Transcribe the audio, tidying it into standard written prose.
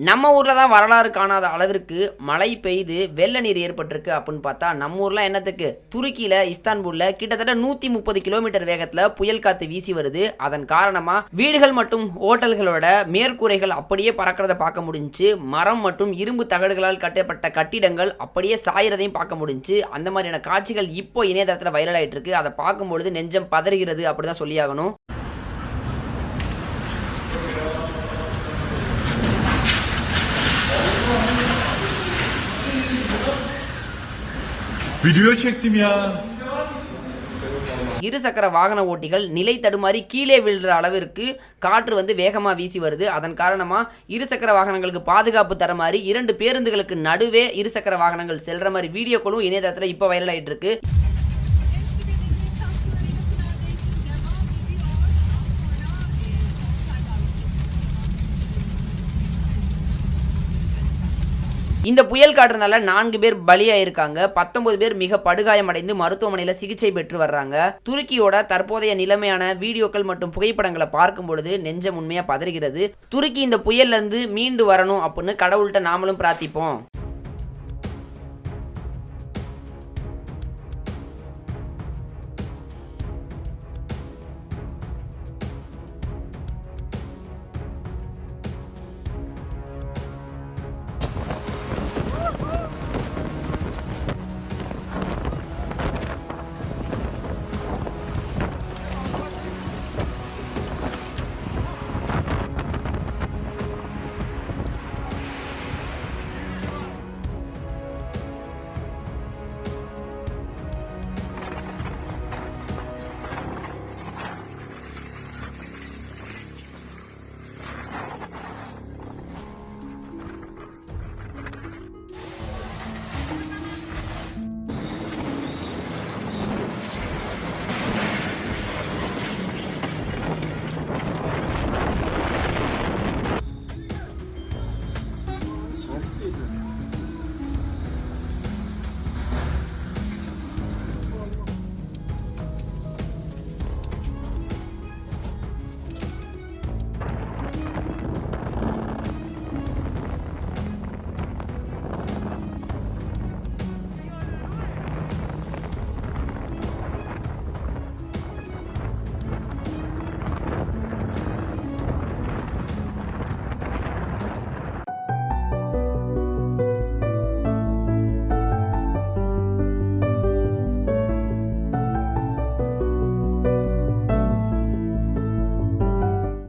நம்ம ஊரில் தான் வரலாறு காணாத அளவிற்கு மழை பெய்து வெள்ள நீர் ஏற்பட்டிருக்கு அப்படின்னு பார்த்தா நம்ம ஊர்லாம் என்னத்துக்கு துருக்கியில் இஸ்தான்புல்ல கிட்டத்தட்ட 130 கிலோமீட்டர் வேகத்தில் புயல் காற்று வீசி வருது. அதன் காரணமாக வீடுகள் மற்றும் ஹோட்டல்களோட மேற்கூரைகள் அப்படியே பறக்கிறத பார்க்க முடிஞ்சுச்சு. மரம் மற்றும் இரும்பு தகடுகளால் கட்டப்பட்ட கட்டிடங்கள் அப்படியே சாயறதையும் பார்க்க முடிஞ்சுச்சு. அந்த மாதிரியான காட்சிகள் இப்போ இணையதளத்தில் வைரல் ஆகிட்டு இருக்கு. அதை பார்க்கும்பொழுது நெஞ்சம் பதறுகிறது அப்படிதான் சொல்லியாகணும். Video çektim ya. இருசக்கர வாகன ஓட்டிகள் நிலை தடுமாறி கீழே விழுற அளவிற்கு காற்று வேகமாக வீசி வருது. அதன் காரணமாக இருசக்கர வாகனங்களுக்கு பாதுகாப்பு தர மாதிரி 2 பேருந்துகளுக்கு நடுவே இருசக்கர வாகனங்கள் செல்ற மாதிரி வீடியோக்களும் இணையதளத்தில் இப்போ வைரல் ஆகிட்டு இருக்கு. இந்த புயல் காற்றுனால 4 பேர் பலியாயிருக்காங்க. 19 பேர் மிக படுகாயமடைந்து மருத்துவமனையில் சிகிச்சை பெற்று வர்றாங்க. துருக்கியோட தற்போதைய நிலைமையான வீடியோக்கள் மற்றும் புகைப்படங்களை பார்க்கும் பொழுது நெஞ்சம் உண்மையா பதறுகிறது. துருக்கி இந்த புயல்ல இருந்து மீண்டு வரணும் அப்படின்னு கடவுள்கிட்ட நாமளும் பிரார்த்திப்போம்.